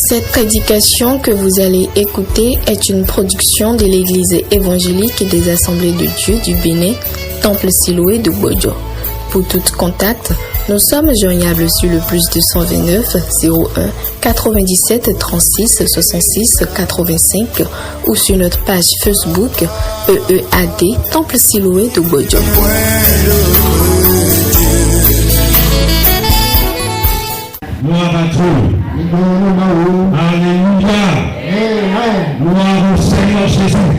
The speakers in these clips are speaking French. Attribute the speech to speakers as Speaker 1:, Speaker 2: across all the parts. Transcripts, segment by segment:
Speaker 1: Cette prédication que vous allez écouter est une production de l'Église évangélique des Assemblées de Dieu du Bénin, Temple Siloé de Bodjo. Pour tout contact, nous sommes joignables sur le plus 229 01 97 36 66 85 ou sur notre page Facebook EEAD Temple Siloé de Bodjo.
Speaker 2: Gloire à Dieu. Alléluia. Gloire au Seigneur Jésus.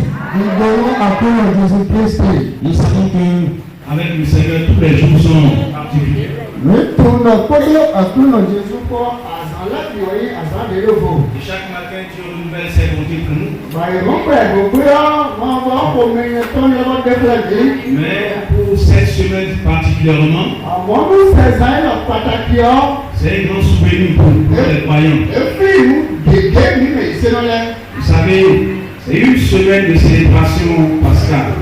Speaker 2: Nous savons qu'avec le Seigneur, tous les jours sont particuliers. Et chaque matin, Dieu renouvelle ses bontés pour nous. Mais pour cette semaine particulièrement, c'est un grand souvenir pour les croyants. Vous savez, c'est une semaine de célébration pascale.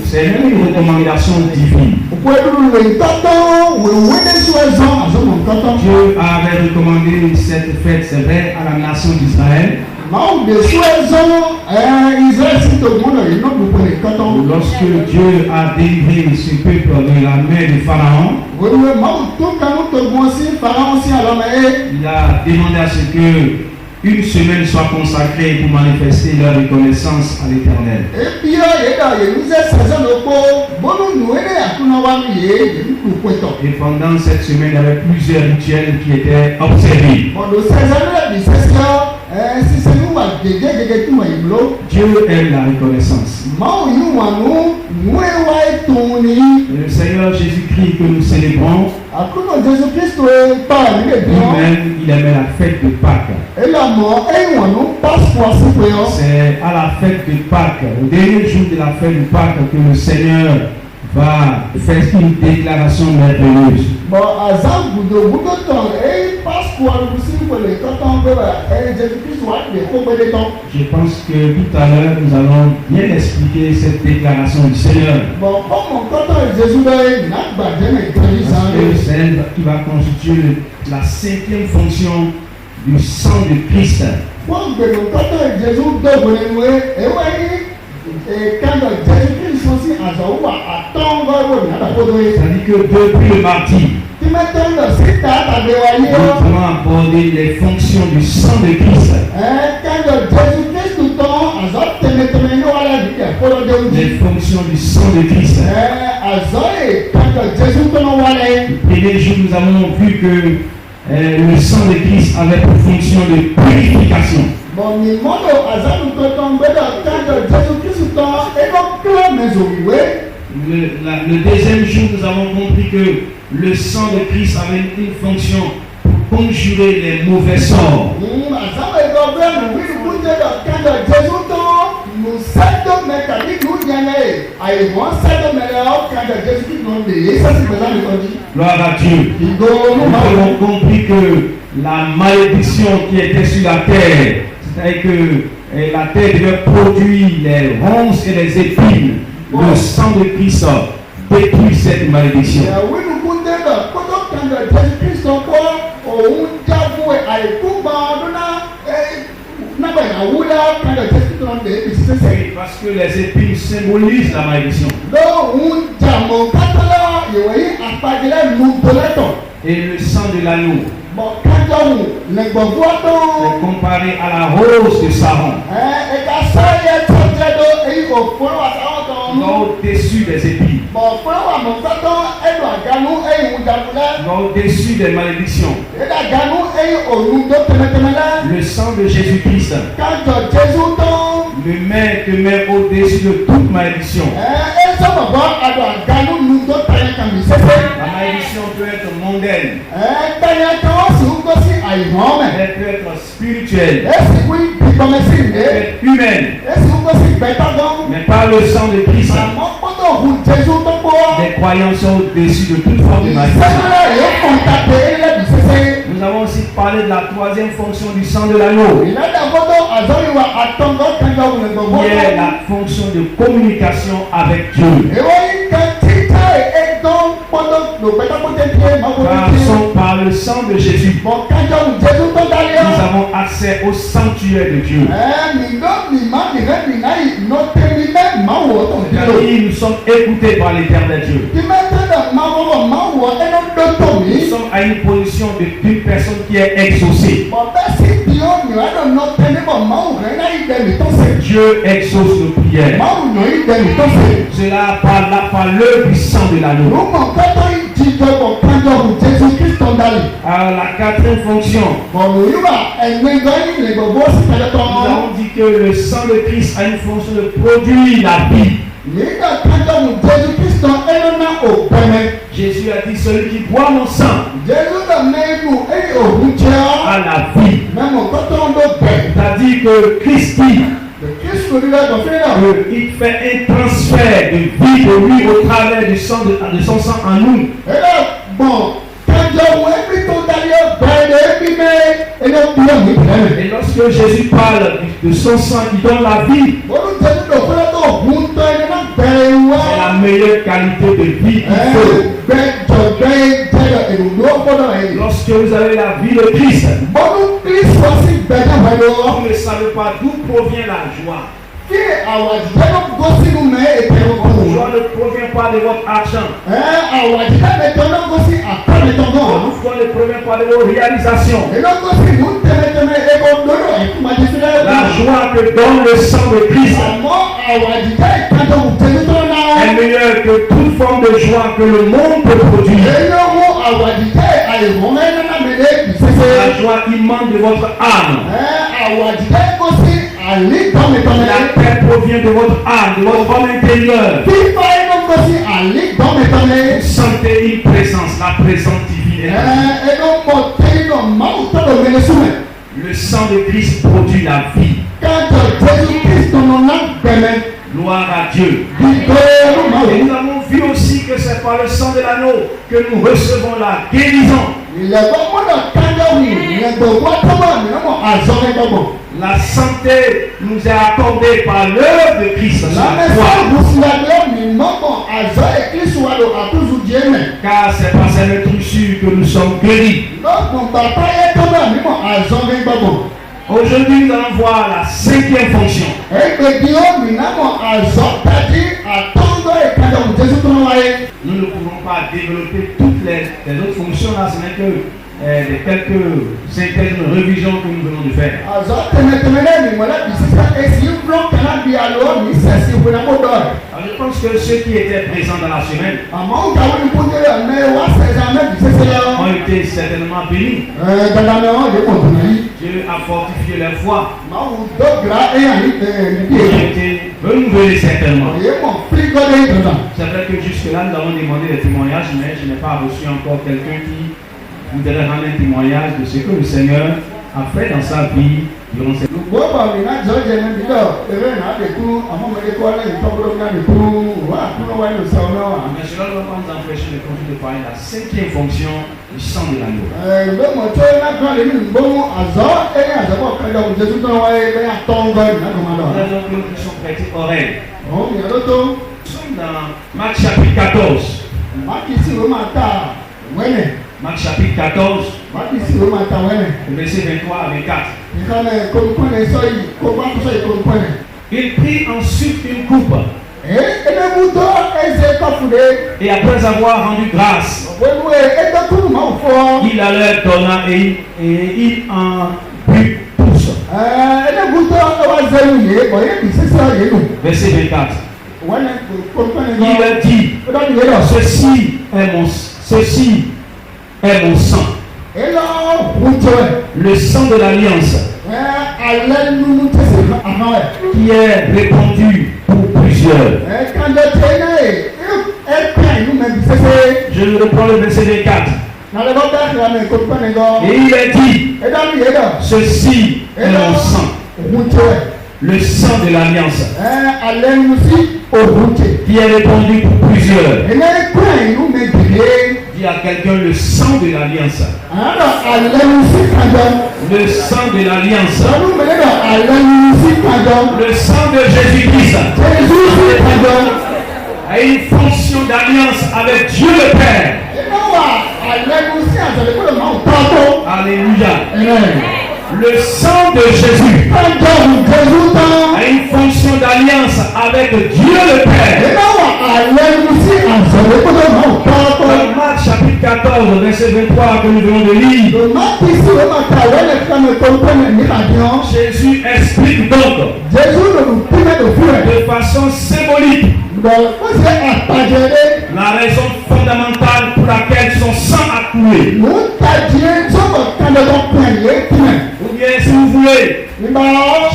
Speaker 2: C'est même une recommandation divine. Dieu avait recommandé cette fête, c'est vrai, à la nation d'Israël. Lorsque Dieu a délivré ce peuple de la main de Pharaon, il a demandé à ce que une semaine soit consacrée pour manifester leur reconnaissance à l'Éternel. Et pendant cette semaine, il y avait plusieurs rituels qui étaient observés. Dieu aime la reconnaissance. Le Seigneur Jésus-Christ que nous célébrons, lui-même, il aimait la fête de Pâques. C'est à la fête de Pâques, au dernier jour de la fête de Pâques, que le Seigneur va faire une déclaration merveilleuse. Je pense que tout à l'heure nous allons bien expliquer cette déclaration du Seigneur. C'est elle qui va constituer la 5e fonction du sang de Christ. C'est-à-dire que depuis le martyr, nous allons aborder les fonctions du sang de Christ. Les fonctions du sang de Christ. Le premier jour, nous avons vu que le sang de Christ avait pour fonction de purification. Le deuxième jour, nous avons compris que le sang de Christ avait une fonction pour conjurer les mauvais sorts. Gloire à Dieu. Nous avons compris que la malédiction qui était sur la terre, c'est-à-dire que la terre devait produire les ronces et les épines. Le sang de Christ détruit cette malédiction. Parce que les épines symbolisent la malédiction. Et le sang de l'agneau est comparé à la rose de Saron. Au-dessus des épines. Au-dessus des malédictions. Le sang de Jésus-Christ le met au-dessus de toute malédiction. La malédiction peut être mondaine. Elle peut être spirituelle. Elle peut être humaine. Mais par le sang de Christ, les croyants sont au-dessus de toute forme de malédiction. Nous avons aussi parlé de la 3e fonction du sang de l'agneau. Qui est la fonction de communication avec Dieu. par le sang de Jésus, nous avons accès au sanctuaire de Dieu. C'est-à-dire, nous sommes écoutés par l'Éternel Dieu. Nous sommes à une position d'une personne qui est exaucée. Dieu exauce nos prières. Cela par l'œuvre du sang de l'agneau. Alors la quatrième fonction, nous avons dit que le sang de Christ a une fonction de produire la vie. Jésus a dit, celui qui boit mon sang a la vie. C'est-à-dire que Christ dit, il fait un transfert de vie de lui au travers de son sang en nous. Et lorsque Jésus parle de son sang qui donne la vie, c'est la meilleure qualité de vie qu'il faut. Lorsque vous avez la vie de Christ, vous ne savez pas d'où provient la joie. La joie ne provient pas de votre argent. La joie ne provient pas de vos réalisations. La joie que donne le sang de Christ est meilleure que toute forme de joie que le monde peut produire. La joie immense de votre âme. La paix provient de votre âme, de votre homme intérieur. Vous sentez une présence, la présence divine. Le sang de Christ produit la vie. Gloire à Dieu. Et nous avons vu aussi que c'est par le sang de l'agneau que nous recevons la guérison. La santé nous est accordée par l'œuvre de Christ sur la croix. Car c'est par cette meurtrissure que nous sommes guéris. Aujourd'hui, nous allons voir la cinquième fonction. Nous ne pouvons pas développer toutes les autres fonctions là, ce n'est que quelques synthèses de révision que nous venons de faire. Alors je pense que ceux qui étaient présents dans la semaine ont été certainement bénis. Dieu a fortifié leur foi. Ils ont été renouvelés certainement. C'est vrai que jusque-là, nous avons demandé des témoignages, mais je n'ai pas reçu encore quelqu'un qui voudrait rendre un témoignage de ce que le Seigneur a fait dans sa vie durant cette année. Mais cela ne va pas nous empêcher de continuer de parler de la cinquième fonction du sang de l'agneau. Nous sommes prêtés oreilles. Nous sommes dans Marc chapitre 14. Marc chapitre 14, verset 23 à 24. Il prit ensuite une coupe. Et après avoir rendu grâce, il la leur donna et il en but tous. Verset 24. Il leur dit, ceci est mon sang. Le sang de l'alliance qui est répandu pour plusieurs. Je reprends le verset 24. Et il a dit, ceci est mon sang. Le sang de l'alliance qui est répandu pour plusieurs. Dis à quelqu'un le sang de l'alliance. Le sang de l'alliance. Le sang de Jésus-Christ a une fonction d'alliance avec Dieu le Père. Alléluia. Le sang de Jésus a une fonction d'alliance avec Dieu le Père. Dans Marc chapitre 14, verset 23 que nous venons de lire, Jésus explique donc de façon symbolique la raison fondamentale pour laquelle son sang a coulé. Ou bien, si vous voulez,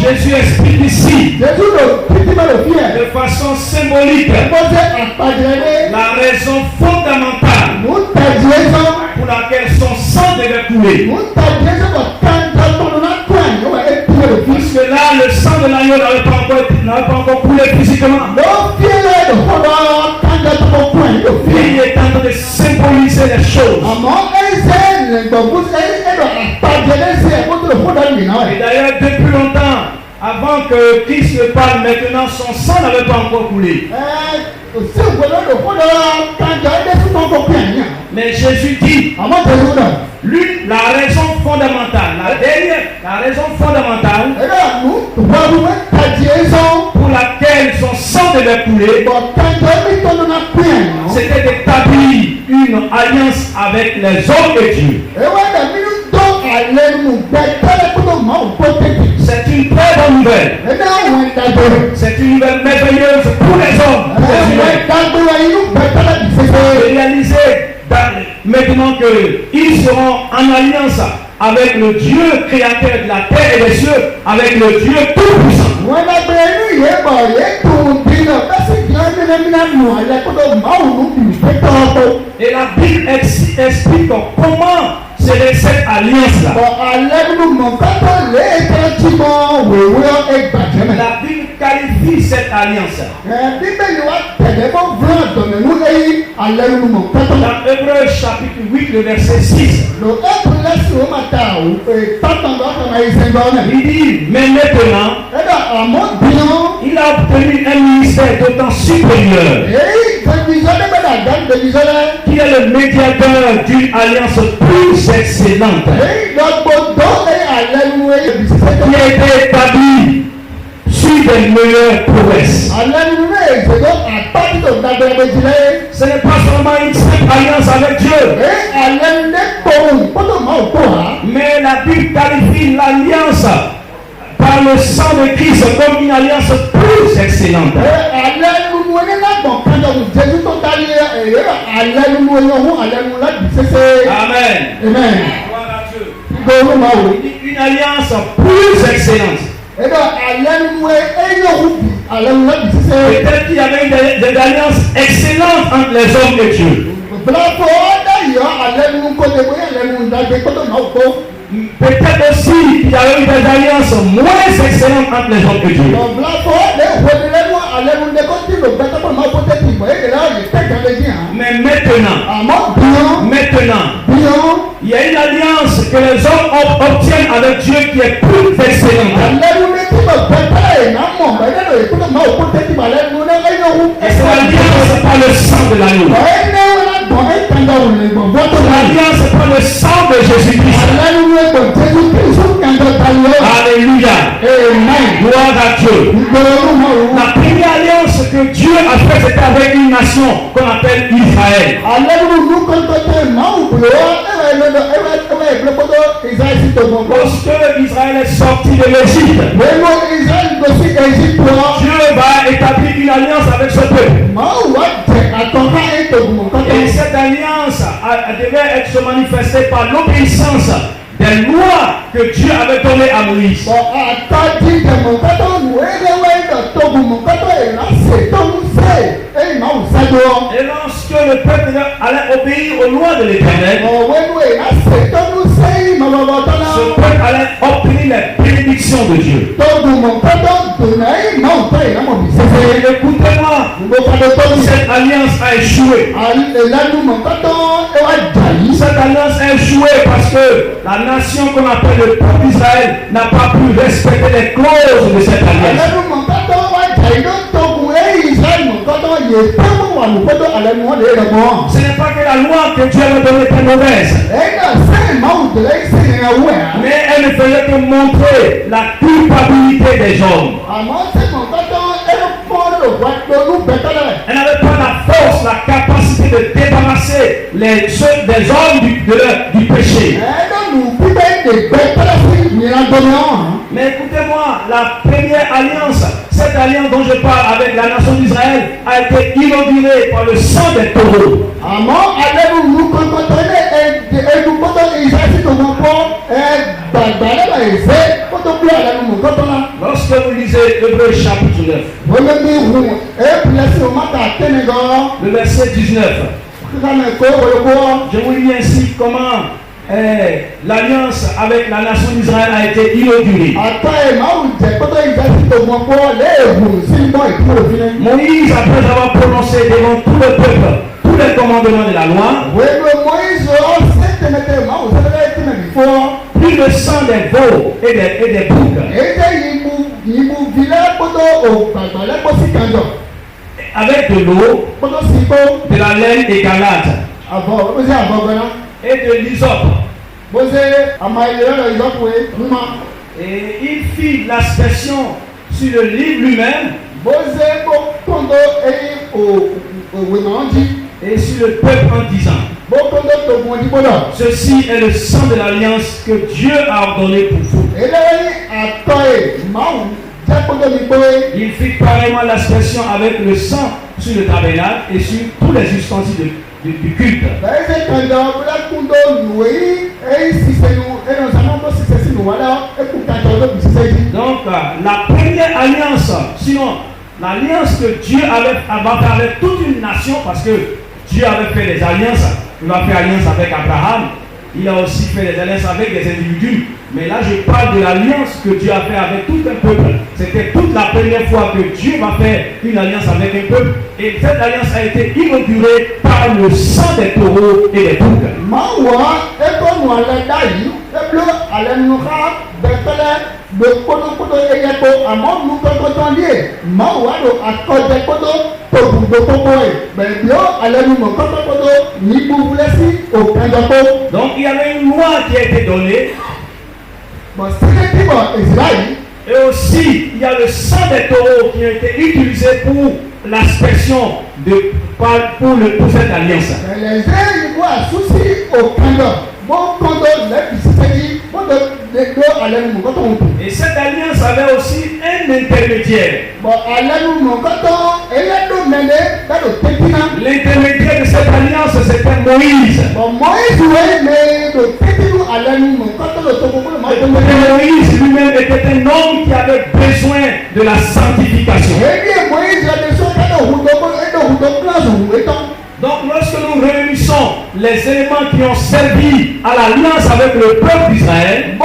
Speaker 2: Jésus explique ici de façon symbolique la raison fondamentale pour laquelle son sang devait couler. Parce que là, le sang de l'agneau n'avait pas encore coulé physiquement. Il est en train de symboliser les choses. Et d'ailleurs, depuis longtemps, avant que Christ ne parle, maintenant son sang n'avait pas encore coulé. Mais Jésus dit, la raison fondamentale, la raison fondamentale pour laquelle son sang devait couler, c'était d'établir une alliance avec les hommes de Dieu. C'est une très bonne nouvelle. C'est une nouvelle merveilleuse pour les hommes, pour les humains. Et réaliser maintenant qu'ils seront en alliance avec le Dieu créateur de la terre et des cieux, avec le Dieu tout-puissant. Et la Bible explique comment c'est cette alliance-là. La Bible qualifie cette alliance. Dans Hébreux chapitre 8, le verset 6. Il dit, mais maintenant, il a obtenu un ministère d'autant supérieur, qui est le médiateur d'une alliance plus excellente, qui a été établie sur des meilleures prouesses. Ce n'est pas seulement une simple alliance avec Dieu, mais la Bible qualifie l'alliance par le sang de Christ comme une alliance plus excellente. Amen. Une alliance plus excellente. Peut-être qu'il y avait des alliances excellentes entre les hommes et Dieu. Peut-être aussi qu'il y avait des alliances moins excellentes entre les hommes et Dieu. Mais maintenant, il y a une alliance que les hommes obtiennent avec Dieu qui est plus excellente. Et c'est l'alliance par le sang de l'agneau. L'alliance par le sang de Jésus-Christ. Alléluia. Gloire à Dieu. La première alliance que Dieu a faite, c'était avec une nation qu'on appelle Israël. Lorsque Israël est sorti de l'Égypte, Dieu va établir une alliance avec ce peuple. Et cette alliance devait être manifestée par l'obéissance des lois que Dieu avait données à Moïse. Et lorsque le peuple allait obéir aux lois de l'Éternel, ce peuple allait obtenir les bénédictions de Dieu. Écoutez-moi, cette alliance a échoué. Cette alliance a échoué parce que la nation qu'on appelle le peuple d'Israël n'a pas pu respecter les clauses de cette alliance. Ce n'est pas que la loi que Dieu avait donnée était mauvaise, mais elle ne faisait que montrer la culpabilité des hommes. Elle n'avait pas la force, la capacité de débarrasser des hommes du péché. Mais écoutez-moi, la première alliance, cette alliance dont je parle avec la nation d'Israël, a été inaugurée par le sang des taureaux. Lorsque vous lisez Hébreux chapitre 9, le verset 19, je vous lis ainsi comment l'alliance avec la nation d'Israël a été inaugurée. Moïse, après avoir prononcé devant tout le peuple tous les commandements de la loi, plus de sang des veaux et des boucs, avec de l'eau, de la laine écarlate et de l'hysope. Et il fit l'aspersion sur le livre lui-même et sur le peuple en disant: ceci est le sang de l'alliance que Dieu a ordonné pour vous. Il fit pareillement l'aspersion avec le sang sur le tabernacle et sur tous les ustensiles du culte. Donc la première alliance, sinon l'alliance que Dieu avait fait avec toute une nation, parce que Dieu avait fait des alliances, il a fait alliance avec Abraham, il a aussi fait des alliances avec des individus. Mais là, je parle de l'alliance que Dieu a fait avec tout un peuple. C'était toute la première fois que Dieu va faire une alliance avec un peuple. Et cette alliance a été inaugurée par le sang des taureaux et des boucs. Donc il y avait une loi qui a été donnée. Et aussi, il y a le sang des taureaux qui a été utilisé pour l'aspersion pour cette alliance. Et cette alliance avait aussi un intermédiaire. L'intermédiaire de cette alliance, c'était Moïse. Moïse lui-même était un homme qui avait besoin de la sanctification. Donc lorsque nous réunissons les éléments qui ont servi à l'alliance avec le peuple d'Israël,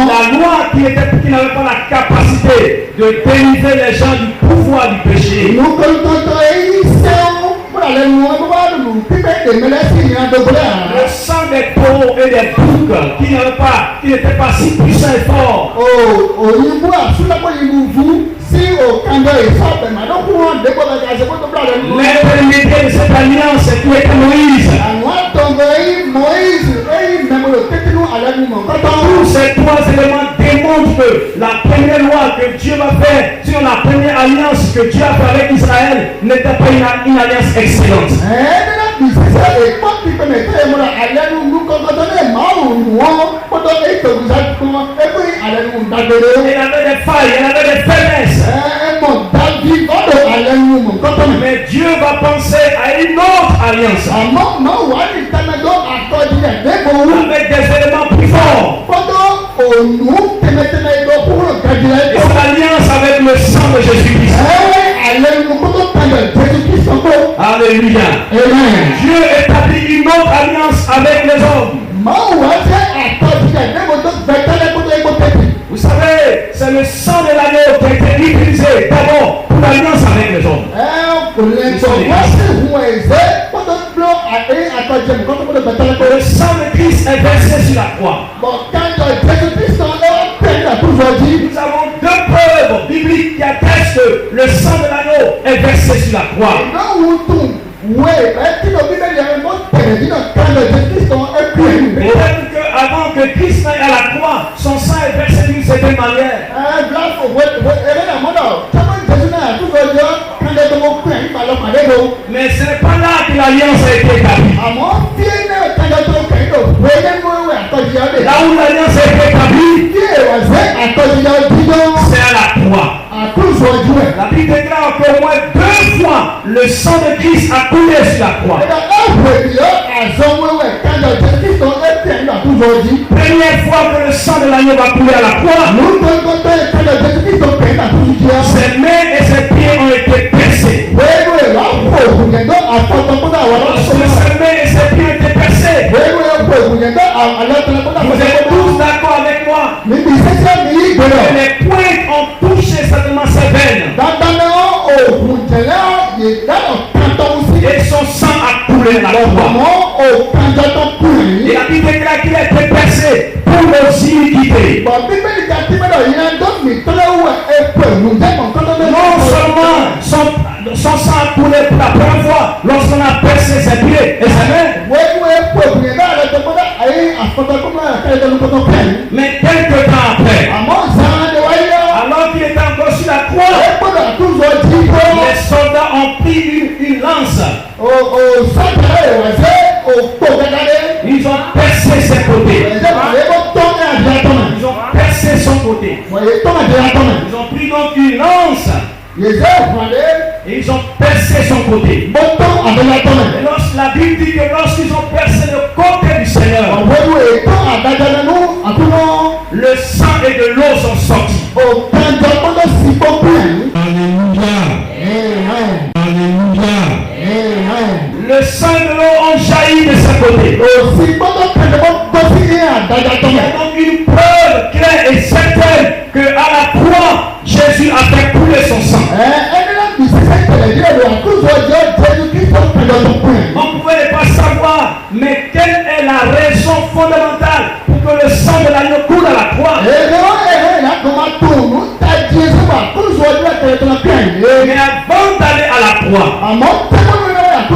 Speaker 2: la loi qui n'avait pas la capacité de délivrer les gens du pouvoir du péché, le sang des taureaux et des boucs qui n'étaient pas si puissants et forts, l'intermédiaire de cette alliance qui était Moïse. Tous ces trois éléments démontrent que la première loi que Dieu va faire sur la première alliance que Dieu a fait avec Israël n'était pas une alliance excellente. Il avait des failles, il avait des faiblesses. Mais Dieu va penser à une autre alliance avec des éléments plus forts. Et cette alliance avec le sang de Jésus-Christ. Alléluia. Dieu établit une autre alliance avec les hommes. Vous savez, c'est le sang de l'agneau qui a été utilisé d'abord pour l'alliance avec les hommes. Le sang de Christ est versé sur la croix. Nous avons deux preuves que le sang de l'agneau est versé sur la croix. Peut-être qu'avant que Christ n'aille à la croix, son sang est versé d'une certaine manière. Mais ce n'est pas là que l'alliance a été établie. Là où l'alliance a été établie, c'est à la croix. La Bible déclare qu'au moins 2 fois le sang de Christ a coulé sur la croix. Première fois que le sang de l'agneau va couler à la croix, ses mains et ses pieds ont été percés. Lorsque ses mains et ses pieds ont été percés, vous êtes tous d'accord avec moi que les pointes ont touché certainement ses veines. Et son sang a coulé dans la croix. Et la Bible déclare qu'il a été percé pour nos iniquités. Non seulement son sang a coulé pour la première fois lorsqu'on a percé ses pieds et ses mains, mais quelques temps après, alors qu'il était encore sur la croix, les soldats ont pris une lance. Ils ont percé ses côtés. Ils ont percé son côté. Ils ont pris donc une lance. Et ils ont percé son côté. Et la Bible dit que lorsqu'ils ont percé le côté du Seigneur, le sang et de l'eau sont sortis. Alléluia. Alléluia. Le sang et de l'eau ont jailli de sa côté. Il y a donc une preuve claire et certaine que à la croix, Jésus a fait couler son sang. On ne pouvait pas savoir, mais quelle est la raison fondamentale pour que le sang de l'agneau coule à la croix? Mais avant d'aller à la croix,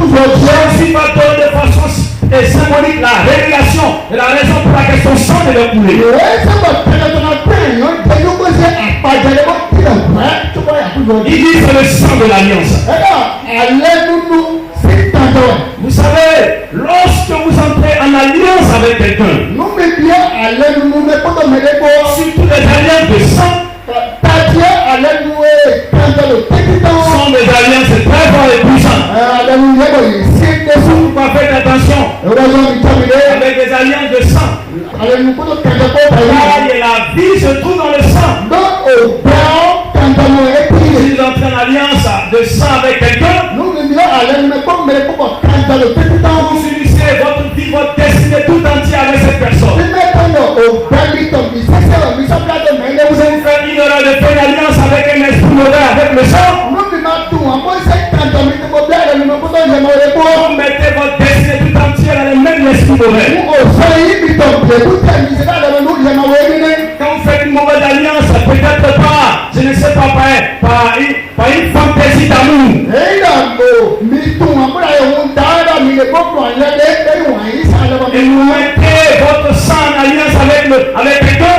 Speaker 2: Jésus va donner de façon symbolique la révélation de la raison pour laquelle son sang devait couler. Il dit c'est le sang de l'alliance. Vous savez, lorsque vous entrez en alliance avec quelqu'un, surtout les alliances de sang, sont des alliances très fortes et puissantes. Vous faites attention avec les alliances de sang. Car la vie se trouve dans le sang. Si vous entrez en alliance de sang avec quelqu'un, vous unissez votre vie, votre destinée tout entière avec cette personne. Vous allez faire une heure de faire une alliance avec un esprit mauvais, avec le sang. Vous mettez votre destinée tout entière dans le même esprit mauvais. Quand vous faites une mauvaise alliance, peut-être pas, je ne sais pas, par une fantaisie d'amour. Et vous mettez votre sang en alliance avec quelqu'un.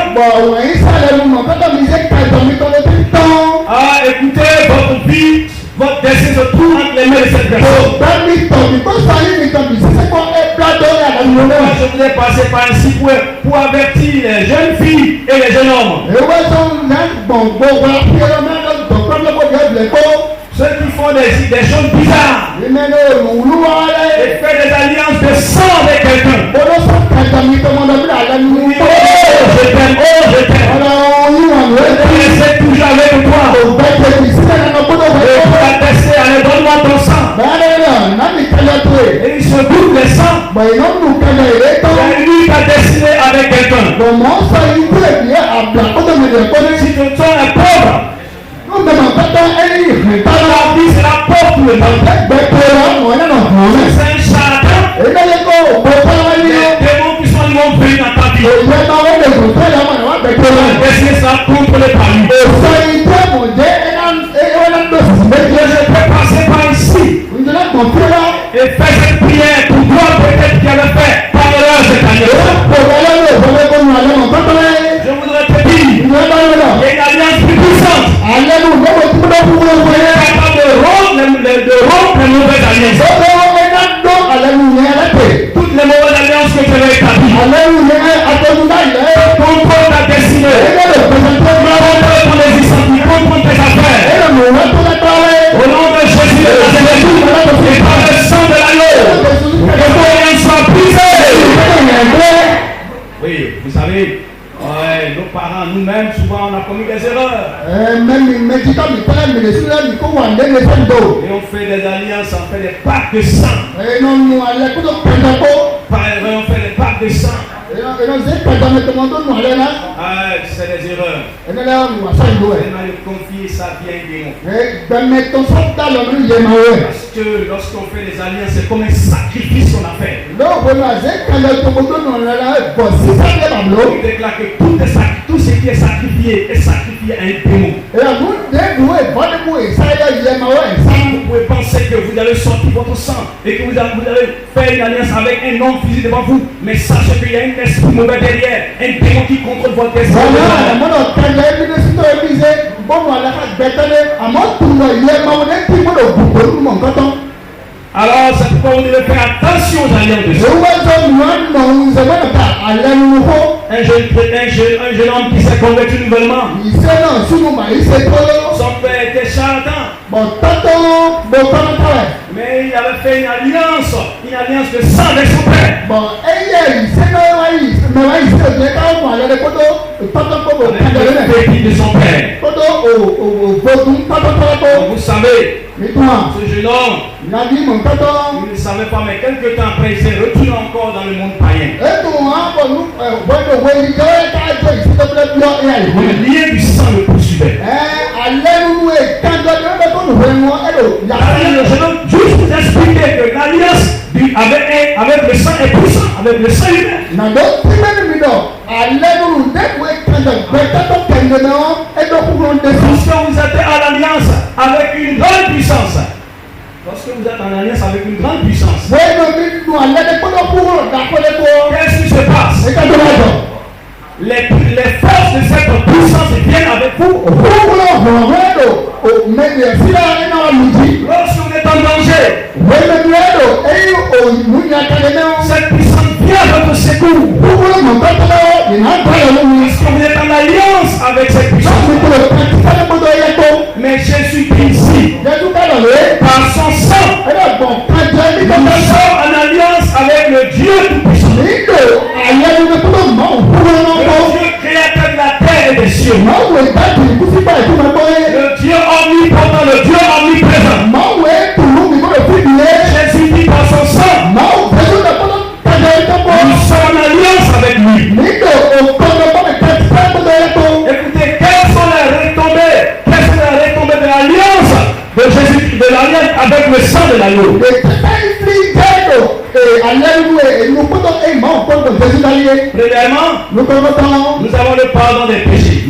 Speaker 2: Écoutez, votre vie, votre destin se trouve entre les mains de cette personne. Je voulais passer par ici pour avertir les jeunes filles et les jeunes hommes. Ceux qui font des choses bizarres et font des alliances de sang avec quelqu'un. Oh, je t'aime, je reste toujours avec toi. Et pour attester, allez, donne-moi ton sang. Et il se goûte le sang. Et lui t'a destiné avec quelqu'un. Si ton sang est pauvre, la vie c'est la porte pour le monde. C'est un charlatan. Les démons qui sont vont venir dans ta vie. Destiné sera contre les paris. on fait des alliances, on fait des pactes de sang. On fait des pactes de sang. C'est des erreurs. Elle m'a confié ça bien démon. Parce que lorsqu'on fait des alliances, c'est comme un sacrifice qu'on a fait. Il déclare que tout ce qui est sacrifié à un démon. Vous pouvez penser que vous allez sortir votre sang et que vous allez faire une alliance avec un homme physique devant vous, mais sachez qu'il y a un esprit mauvais derrière, un démon qui contrôle votre esprit. Alors, c'est pourquoi on devait faire attention aux alliances de un jeune homme qui s'est converti nouvellement. Son père était charlatan. Mais il avait fait une alliance de sang avec son père. Avec le petit de son père. Vous savez, ce jeune homme, il ne savait pas, mais quelques temps après, il s'est retourné encore dans le monde païen. Le lien du sang le poursuivait. Juste vous expliquer que l'alliance avec le sang est puissant, avec le sang humain. Lorsque vous êtes à l'alliance avec une grande puissance, qu'est-ce qui se passe? Les forces de cette puissance viennent avec vous. Lorsque vous êtes en danger, cette puissance vient à votre secours. Lorsque vous êtes en alliance avec cette puissance, mais Jésus-Christ ici, par son sang, nous sommes en alliance avec le Dieu tout-puissant. Le Dieu créateur de la terre et des cieux. Le Dieu omnipotent, le Dieu omniprésent. Jésus dit par son sang, nous sommes en alliance avec lui. Écoutez, quelles sont les retombées de l'alliance de Jésus, de l'alliance avec le sang de l'agneau? Premièrement, nous avons le pardon des péchés.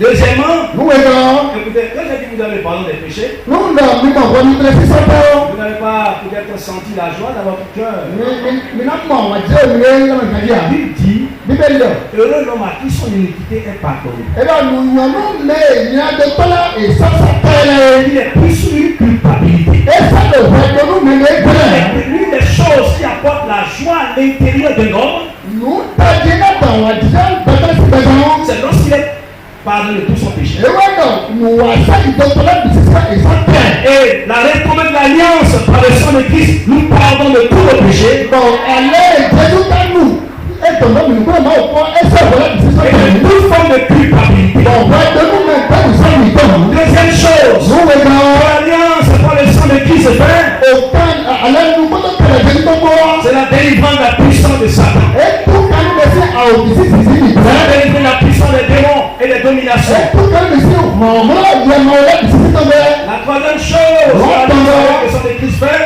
Speaker 2: Deuxièmement, écoutez, quand j'ai dit que vous avez le pardon des péchés, vous n'avez pas peut-être senti la joie dans votre cœur. La Bible dit, heureux l'homme à qui son iniquité est pardonnée. Il est plus sur une culpabilité. L'une des choses qui apporte la joie à l'intérieur de l'homme, c'est lorsqu'il est pardonné de tout son péché. Et la retombée de l'alliance par le sang de Christ nous pardonne de tous nos péchés. Et de toute forme de culpabilité. Deuxième chose, l'alliance par le sang de Christ c'est la délivrance de la puissance de Satan. C'est la délivrance de la puissance des démons et des dominations. La troisième chose, que le sang de Christ fait,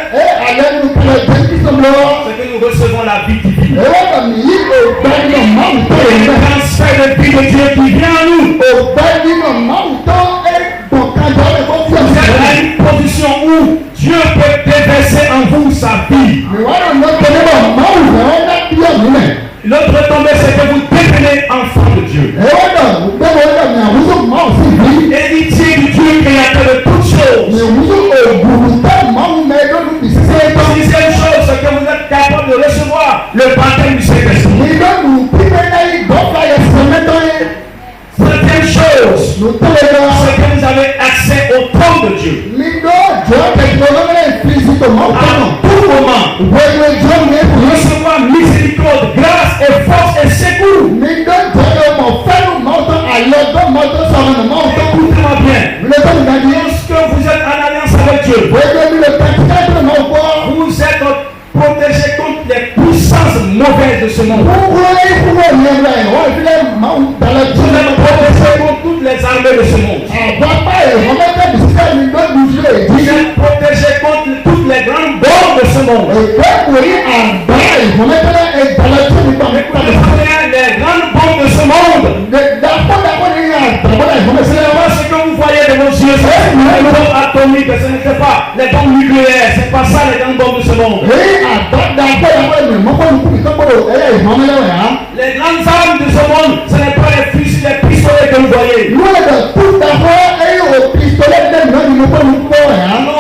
Speaker 2: c'est que nous recevons la vie divine. Le transfert de vie de Dieu qui vient à nous. Vous êtes à une position où Dieu peut déverser en vous sa vie. L'autre retombée, c'est que vous devenez enfant de Dieu. Héritier du Dieu créateur de toutes choses. Sixième chose, c'est que vous êtes capable de recevoir le baptême du Saint-Esprit. Septième chose, c'est que vous avez accès au trône de Dieu. À tout moment, recevoir miséricorde, grâce et force et secours. monde. Vous êtes protégés contre toutes les grandes bombes de ce monde. Les grandes bombes de ce monde. C'est pas ce que vous voyez de vos yeux. C'est les bombes atomiques, ce n'est pas les bombes nucléaires. C'est pas ça les grandes bombes de ce monde. Les grandes armes de ce monde, ce n'est pas les fusils, les pistolets que vous voyez. Non,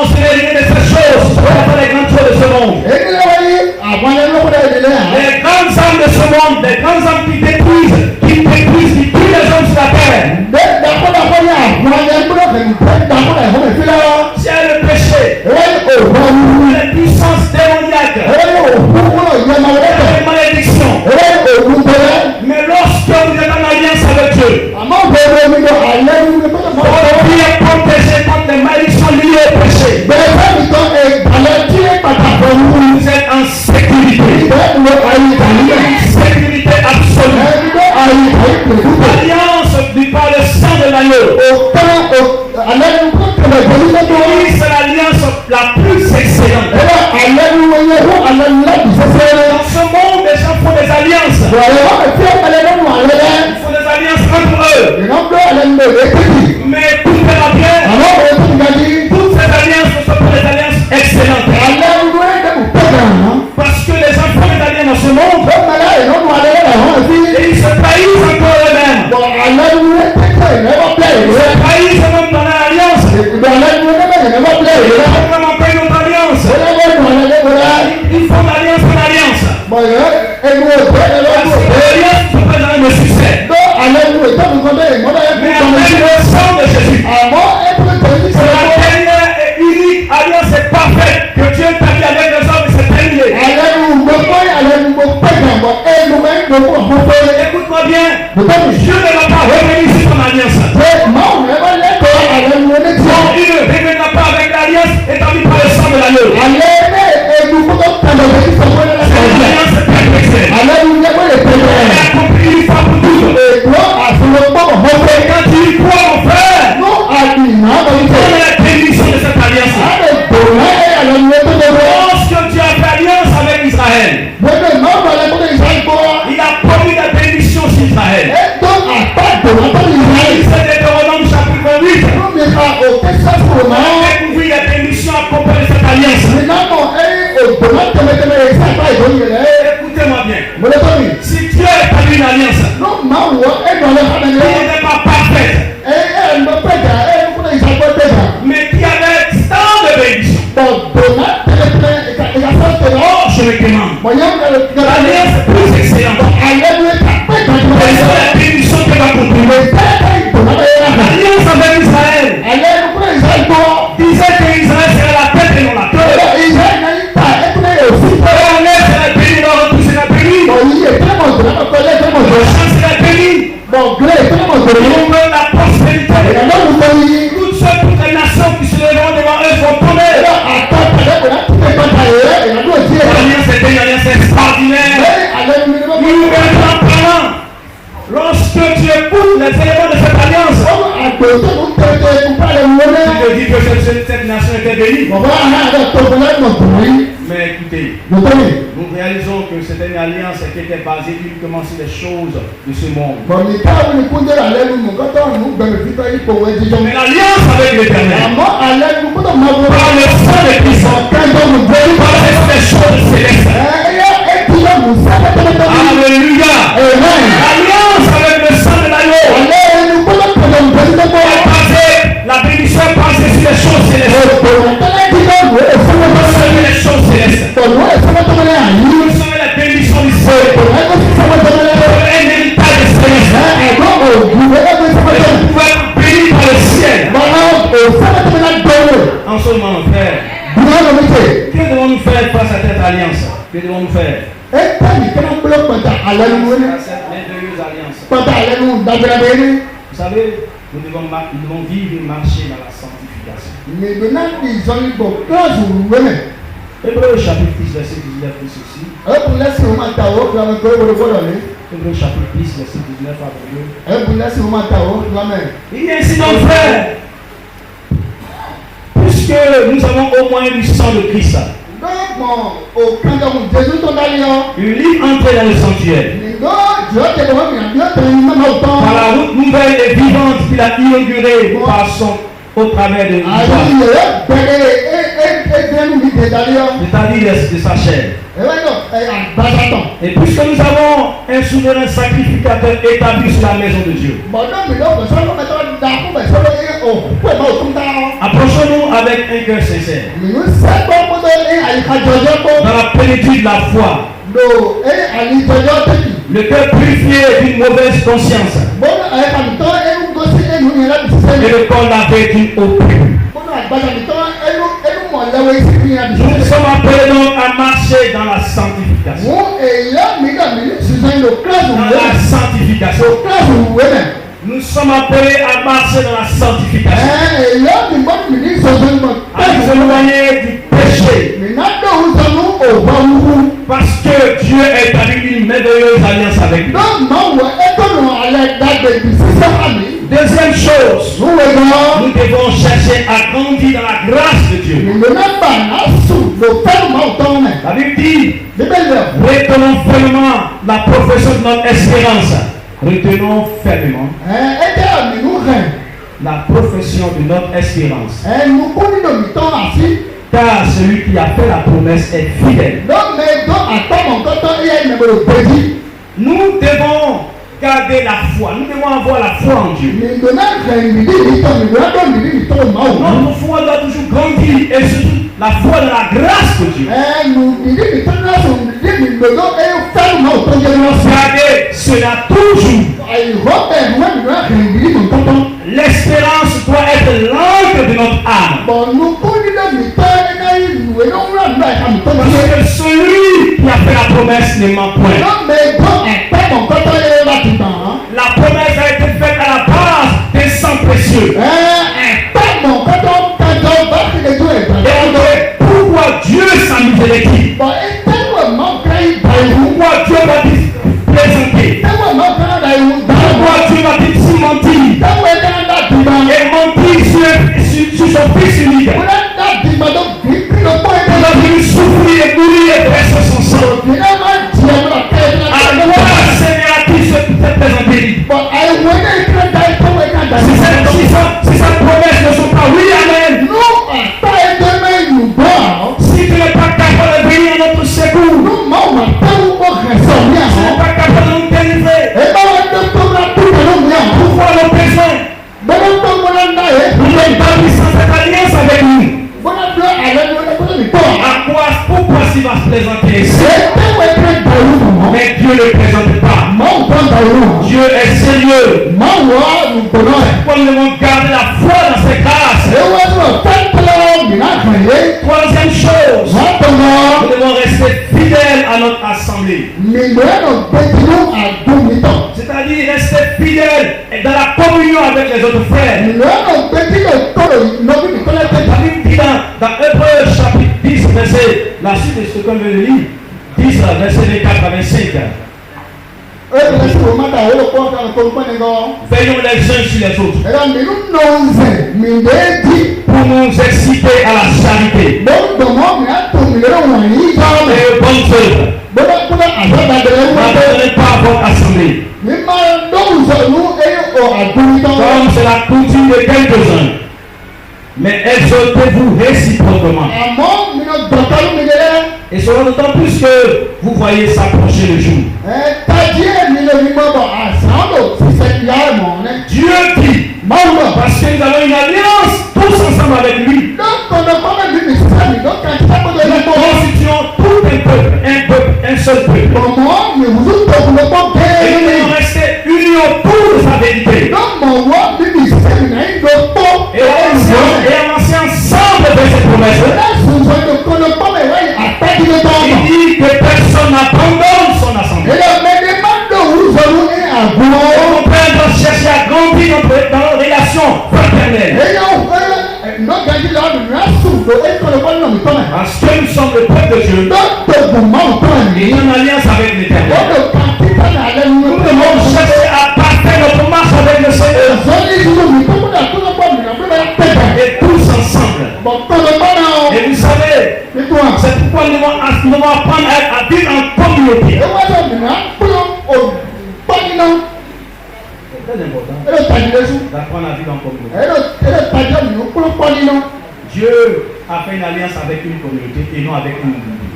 Speaker 2: ce n'est rien de ces choses. Ce n'est pas les grandes choses de ce monde. Les grandes armes de ce monde, les grandes armes qui détruisent, qui tuent les hommes sur la terre. C'est le péché, les puissances démoniaques, les malédictions. Mais lorsque vous êtes en alliance avec Dieu, vous êtes protégé contre les malédictions liées au péché. Vous êtes en sécurité. Sécurité absolue. Alliance par le sang de l'agneau. Oui, c'est l'alliance la plus excellente. Dans ce monde, les gens font des alliances. Ils font des alliances entre eux. Mais tout va bien. Toutes ces alliances ne sont pas des alliances excellentes. Parce que les enfants des alliances dans ce monde, et ils se trahissent encore eux-mêmes. Ils se trahissent même dans l'alliance. Ils font même encore une autre alliance. Ils font d'alliance en alliance. L'alliance se présente le succès. Mais avec le sang de Jésus, c'est la dernière et unique alliance parfaite que Dieu établit avec les hommes, c'est terminé. Écoute-moi bien, Dieu ne va pas revenir sur ton alliance. Il ne reviendra pas avec l'alliance établie par le sang de l'agneau. L'alliance est perfecte. Elle est accomplie une fois pour toutes. Et quand tu y crois, mon frère, donne la bénédiction de cette alliance. Lorsque Dieu a fait alliance avec Israël, il a promis la bénédiction sur Israël. C'est Deutéronome chapitre 8. On a découvert la bénédiction accompagnée de cette alliance. Écoutez-moi bien. Si Dieu a établi une alliance, qui n'est pas parfaite, mais qui avait tant de bénédictions, je me demande, l'alliance est plus excellente. Quelles sont les bénédictions qu'elle va contribuer? L'alliance avec Israël disait que Israël serait la tête et non la queue. On est la béni, on retrouve la béni. La chance est la béni. On veut la prospérité. Toutes les nations qui se lèveront devant eux vont tomber. L'alliance est une alliance extraordinaire. Nous verrons parlant. Lorsque tu écoutes les éléments de cette alliance, tu te dis que cette nation était bénie. Mais écoutez, nous réalisons que c'était une alliance qui était basée uniquement sur les choses de ce monde. Mais l'alliance avec l'Éternel, par le sang de Christ, par les choses célestes. Alléluia. L'alliance avec le sang de l'agneau. La bénédiction est basée sur les choses célestes. Les choses célestes. Nous sommes la bénédiction du ciel. Un héritage céleste. Vous pouvez être béni par le ciel. En ce moment, frère, que devons-nous faire face à cette alliance? Que devons-nous faire? Cette merveilleuse alliance. Vous savez, nous devons vivre et marcher dans la sanctification. Hébreux chapitre 10, verset 19 dit ceci. Hébreux chapitre 10, verset 19 à 22. Il y a ainsi donc, frère, puisque nous avons au moins du sang de Christ, une ligne entrée dans le sanctuaire, par la route nouvelle et vivante qu'il a inaugurée par son au travers de l'histoire, c'est-à-dire de sa chair. Et puisque nous avons un souverain sacrificateur établi sur la maison de Dieu, approchons-nous avec un cœur sincère, dans la plénitude de la foi, le cœur purifié d'une mauvaise conscience et le corps lavé d'une eau pure. Nous sommes appelés donc à marcher dans la sanctification. Nous sommes appelés à marcher dans la sanctification. À nous éloigner du péché. Parce que Dieu a établi une merveilleuse alliance avec nous. Deuxième chose, nous devons chercher à grandir dans la grâce de Dieu. La Bible dit, retenons fermement la profession de notre espérance. Retenons fermement la profession de notre espérance. Car celui qui a fait la promesse est fidèle. Nous devons garder la foi. Nous devons avoir la foi en Dieu. Notre foi doit toujours grandir et surtout la foi de la grâce de Dieu. Gardez cela toujours. L'espérance doit être l'angle de notre âme. Parce que celui qui a fait la promesse ne ment point. La promesse a été faite à la base des sangs précieux. Et pourquoi Dieu s'en miséricorde? Pourquoi Dieu va présenter? Pourquoi Dieu va mentir? Et mentir sur son fils unique. Il a voulu souffrir et mourir et verser son sang. À quoi Seigneur-t-il se présenter? Si sa promesse ne sont pas oui, amen. Si tu n'es pas capable de venir à notre secours, si tu n'es pas capable de nous délivrer, pourquoi nos besoins, nous établissons cette alliance avec nous. Pourquoi s'il va se présenter ici? Mais Dieu ne le présente pas. Dieu est sérieux. Pourquoi nous devons garder la foi dans ses grâces? Troisième chose, nous devons rester fidèles à notre assemblée. C'est-à-dire rester fidèles dans la communion avec les autres frères. La Bible dit dans Hébreux chapitre 10, verset, la suite de ce qu'on vient de lire, 10, verset 24 à 25. Veillons les uns sur les autres pour nous exciter à la charité et aux bonnes œuvres. N'abandonnez pas votre assemblée comme c'est la coutume de quelques-uns, mais exhortez-vous réciproquement. Et cela d'autant plus que vous voyez s'approcher le jour. Dieu dit, parce que nous avons une alliance tous ensemble avec lui. Nous constituons tout un seul peuple. Et nous devons rester unis autour de sa vérité. Et avancer ensemble de ses promesses. Il dit que personne n'abandonne son assemblée. Mon père doit chercher à grandir dans nos relations fraternelles. Parce que nous sommes le peuple de Dieu. Il y a une alliance avec l'Éternel. Nous devons chercher à parfaire notre marche avec le Seigneur. Et tous ensemble. Et vous savez, c'est pourquoi nous devons apprendre à vivre en communauté. C'est très important d'apprendre à vivre en communauté. Dieu a fait une alliance avec une communauté et non avec une communauté.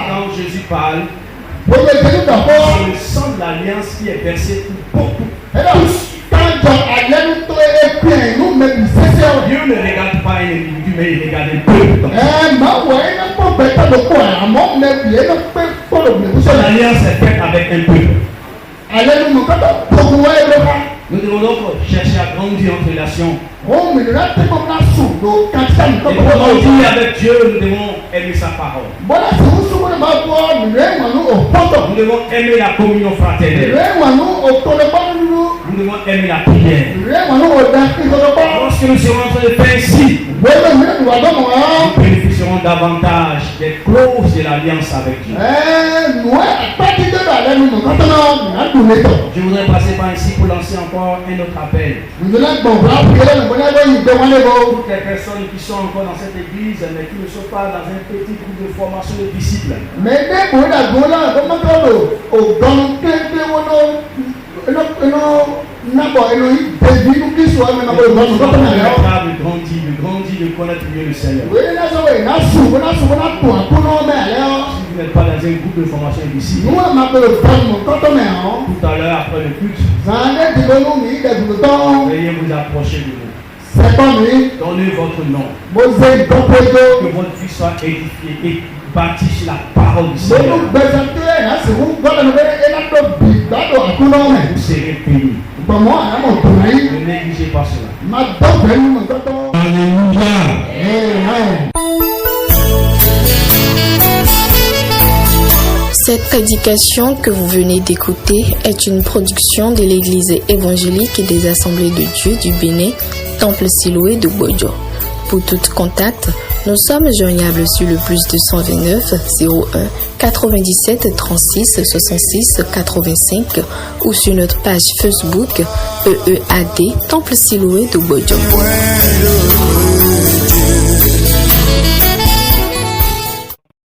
Speaker 2: Quand Jésus parle, c'est le sang de l'alliance qui est versé pour beaucoup. Dieu ne regarde pas un individu, mais il regarde un peuple. L'alliance est faite avec un peuple. Nous devons donc chercher à grandir en relation. Et pour grandir avec Dieu, nous devons aimer sa parole. Nous devons aimer la communion fraternelle. Nous devons aimer la prière. Lorsque nous serons en train de faire ici, nous bénéficierons davantage des clauses de l'alliance avec Dieu. Je voudrais passer par ici pour lancer encore un autre appel. Toutes les personnes qui sont encore dans cette église, mais qui ne sont pas dans un petit groupe de formation de disciples. De connaître mieux le Seigneur. Si vous n'êtes pas dans un groupe de formation ici, tout à l'heure après le culte, veuillez vous approcher de nous. Donnez votre nom. Que votre vie soit édifiée et bâtie sur la parole du Seigneur. Vous serez bénis. Ne négligez pas cela. Alléluia.
Speaker 1: Cette prédication que vous venez d'écouter est une production de l'Église évangélique et des Assemblées de Dieu du Bénin, Temple Siloé de Gbodjo. Pour tout contact, nous sommes joignables sur le +229 01 97 36 66 85 ou sur notre page Facebook EEAD Temple Siloé de Gbodjo.